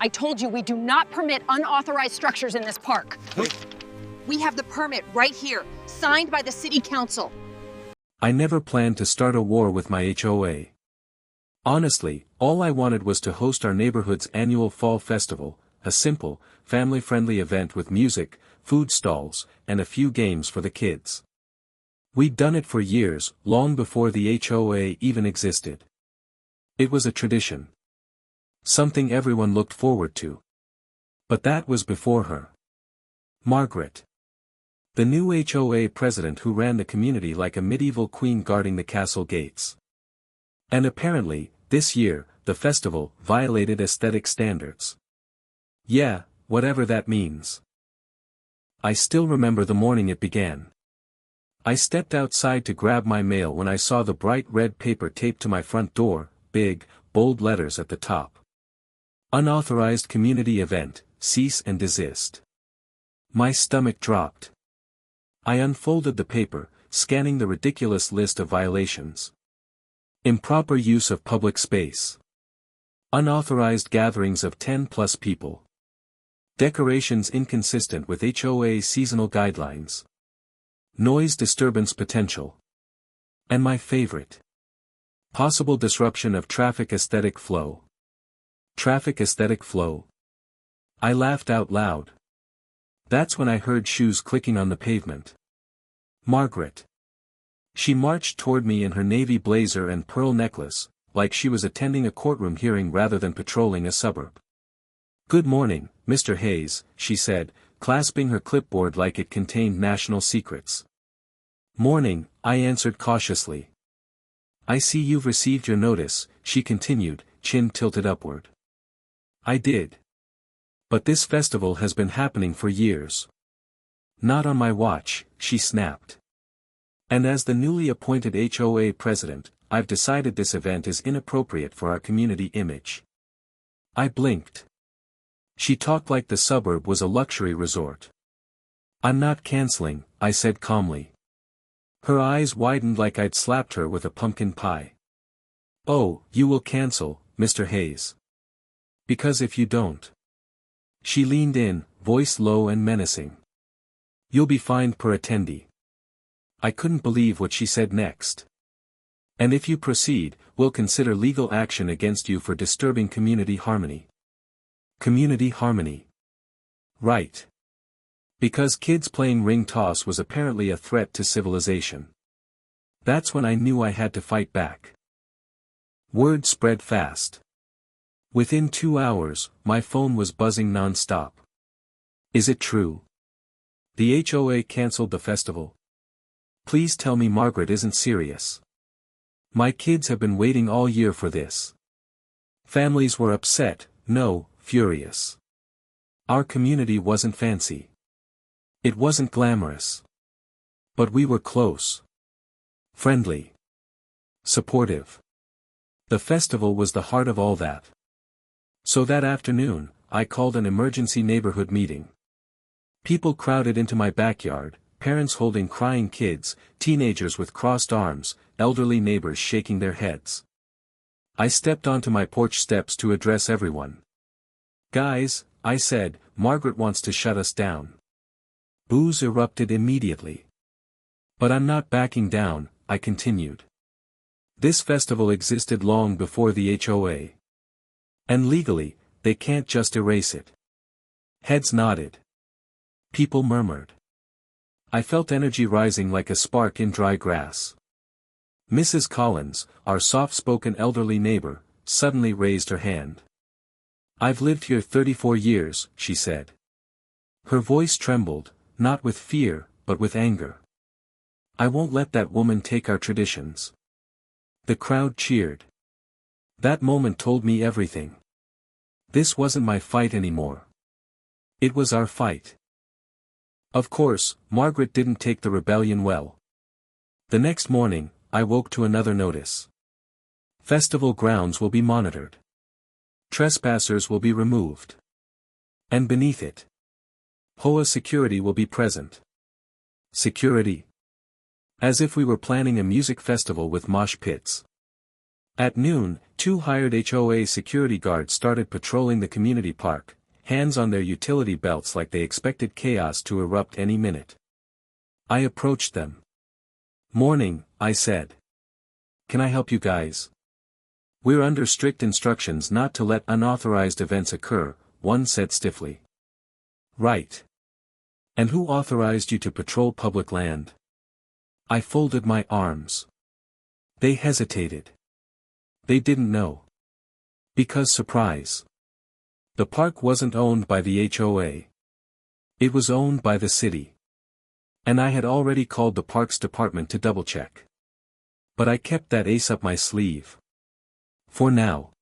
I told you we do not permit unauthorized structures in this park. We have the permit right here, signed by the city council. I never planned to start a war with my HOA. Honestly, all I wanted was to host our neighborhood's annual fall festival, a simple, family-friendly event with music, food stalls, and a few games for the kids. We'd done it for years, long before the HOA even existed. It was a tradition. Something everyone looked forward to. But that was before her. Margaret. The new HOA president who ran the community like a medieval queen guarding the castle gates. And apparently, this year, the festival violated aesthetic standards. Yeah, whatever that means. I still remember the morning it began. I stepped outside to grab my mail when I saw the bright red paper taped to my front door, big, bold letters at the top. Unauthorized community event, cease and desist. My stomach dropped. I unfolded the paper, scanning the ridiculous list of violations. Improper use of public space. Unauthorized gatherings of 10+ people. Decorations inconsistent with HOA seasonal guidelines. Noise disturbance potential. And my favorite. Possible disruption of traffic aesthetic flow. Traffic aesthetic flow. I laughed out loud. That's when I heard shoes clicking on the pavement. Margaret. She marched toward me in her navy blazer and pearl necklace, like she was attending a courtroom hearing rather than patrolling a suburb. "Good morning, Mr. Hayes," she said, clasping her clipboard like it contained national secrets. "Morning," I answered cautiously. "I see you've received your notice," she continued, chin tilted upward. I did. "But this festival has been happening for years." "Not on my watch," she snapped. "And as the newly appointed HOA president, I've decided this event is inappropriate for our community image." I blinked. She talked like the suburb was a luxury resort. "I'm not canceling," I said calmly. Her eyes widened like I'd slapped her with a pumpkin pie. "Oh, you will cancel, Mr. Hayes. Because if you don't..." She leaned in, voice low and menacing. "You'll be fined per attendee." I couldn't believe what she said next. "And if you proceed, we'll consider legal action against you for disturbing community harmony." Community harmony. Right. Because kids playing ring toss was apparently a threat to civilization. That's when I knew I had to fight back. Word spread fast. Within 2 hours, my phone was buzzing non-stop. "Is it true? The HOA cancelled the festival? Please tell me Margaret isn't serious. My kids have been waiting all year for this." Families were upset, no, furious. Our community wasn't fancy. It wasn't glamorous. But we were close. Friendly. Supportive. The festival was the heart of all that. So that afternoon, I called an emergency neighborhood meeting. People crowded into my backyard, parents holding crying kids, teenagers with crossed arms, elderly neighbors shaking their heads. I stepped onto my porch steps to address everyone. "Guys," I said, "Margaret wants to shut us down." Boos erupted immediately. "But I'm not backing down," I continued. "This festival existed long before the HOA. And legally, they can't just erase it." Heads nodded. People murmured. I felt energy rising like a spark in dry grass. Mrs. Collins, our soft-spoken elderly neighbor, suddenly raised her hand. "I've lived here 34 years, she said. Her voice trembled, not with fear, but with anger. "I won't let that woman take our traditions." The crowd cheered. That moment told me everything. This wasn't my fight anymore. It was our fight. Of course, Margaret didn't take the rebellion well. The next morning, I woke to another notice. Festival grounds will be monitored. Trespassers will be removed. And beneath it, HOA security will be present. Security? As if we were planning a music festival with mosh pits. At noon, 2 hired HOA security guards started patrolling the community park, hands on their utility belts like they expected chaos to erupt any minute. I approached them. "Morning," I said. "Can I help you guys?" "We're under strict instructions not to let unauthorized events occur," one said stiffly. "Right. And who authorized you to patrol public land?" I folded my arms. They hesitated. They didn't know. Because surprise. The park wasn't owned by the HOA. It was owned by the city. And I had already called the parks department to double-check. But I kept that ace up my sleeve. For now.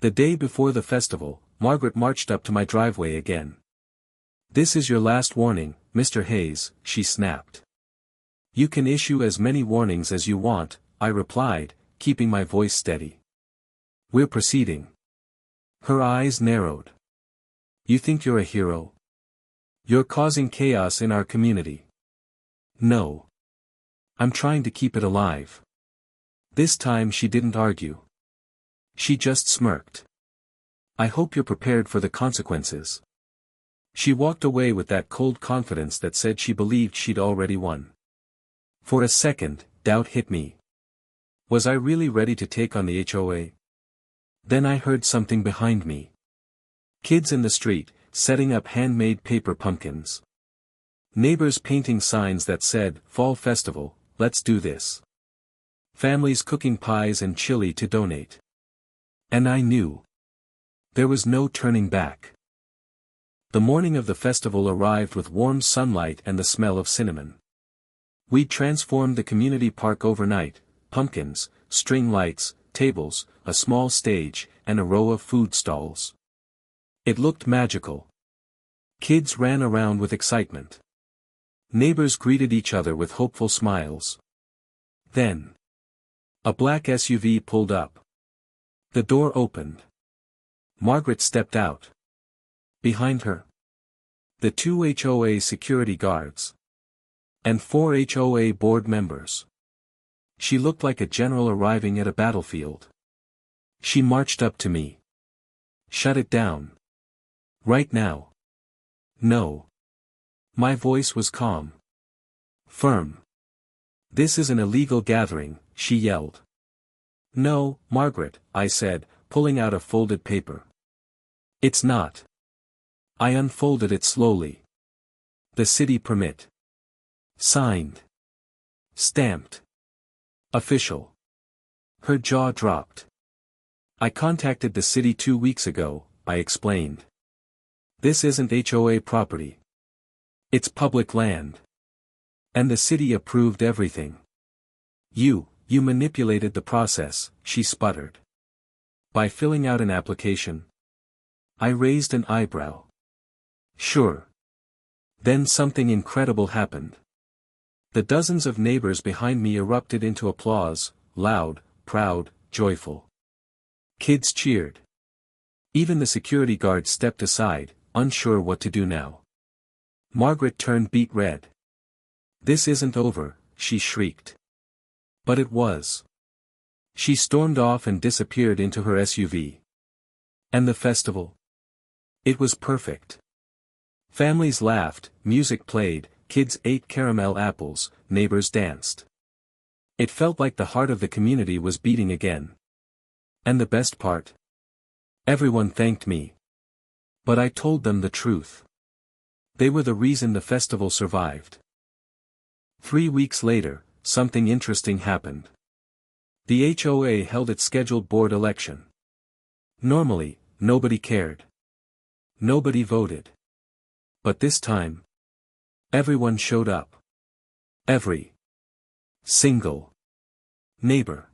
The day before the festival, Margaret marched up to my driveway again. "This is your last warning, Mr. Hayes," she snapped. "You can issue as many warnings as you want," I replied, keeping my voice steady. "We're proceeding." Her eyes narrowed. "You think you're a hero? You're causing chaos in our community." "No. I'm trying to keep it alive." This time she didn't argue. She just smirked. "I hope you're prepared for the consequences." She walked away with that cold confidence that said she believed she'd already won. For a second, doubt hit me. Was I really ready to take on the HOA? Then I heard something behind me. Kids in the street, setting up handmade paper pumpkins. Neighbors painting signs that said, "Fall Festival, let's do this." Families cooking pies and chili to donate. And I knew. There was no turning back. The morning of the festival arrived with warm sunlight and the smell of cinnamon. We transformed the community park overnight: pumpkins, string lights, tables, a small stage, and a row of food stalls. It looked magical. Kids ran around with excitement. Neighbors greeted each other with hopeful smiles. Then, a black SUV pulled up. The door opened. Margaret stepped out. Behind her, the 2 HOA security guards. And 4 HOA board members. She looked like a general arriving at a battlefield. She marched up to me. "Shut it down. Right now." "No." My voice was calm. Firm. "This is an illegal gathering," she yelled. "No, Margaret," I said, pulling out a folded paper. "It's not." I unfolded it slowly. "The city permit. Signed. Stamped. Official." Her jaw dropped. "I contacted the city 2 weeks ago," I explained. "This isn't HOA property. It's public land. And the city approved everything." You manipulated the process," she sputtered. "By filling out an application?" I raised an eyebrow. "Sure." Then something incredible happened. The dozens of neighbors behind me erupted into applause, loud, proud, joyful. Kids cheered. Even the security guard stepped aside, unsure what to do now. Margaret turned beet red. "This isn't over," she shrieked. But it was. She stormed off and disappeared into her SUV. And the festival? It was perfect. Families laughed, music played, kids ate caramel apples, neighbors danced. It felt like the heart of the community was beating again. And the best part? Everyone thanked me. But I told them the truth. They were the reason the festival survived. 3 weeks later, something interesting happened. The HOA held its scheduled board election. Normally, nobody cared. Nobody voted. But this time, everyone showed up. Every single neighbor.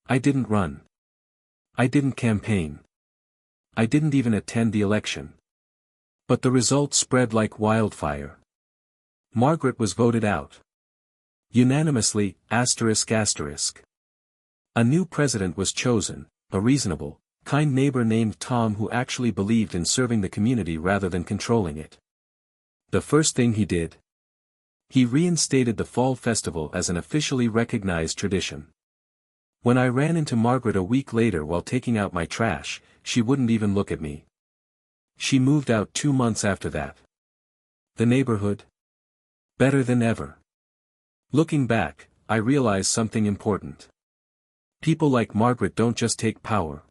I didn't run. I didn't campaign. I didn't even attend the election. But the results spread like wildfire. Margaret was voted out. Unanimously, ***. A new president was chosen, a reasonable, kind neighbor named Tom who actually believed in serving the community rather than controlling it. The first thing he did? He reinstated the Fall Festival as an officially recognized tradition. When I ran into Margaret a week later while taking out my trash, she wouldn't even look at me. She moved out 2 months after that. The neighborhood? Better than ever. Looking back, I realized something important. People like Margaret don't just take power.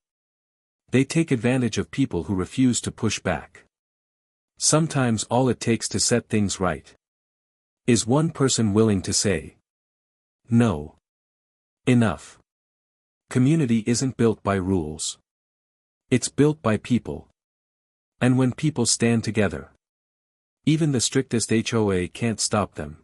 They take advantage of people who refuse to push back. Sometimes all it takes to set things right is one person willing to say, "No. Enough." Community isn't built by rules. It's built by people. And when people stand together, even the strictest HOA can't stop them.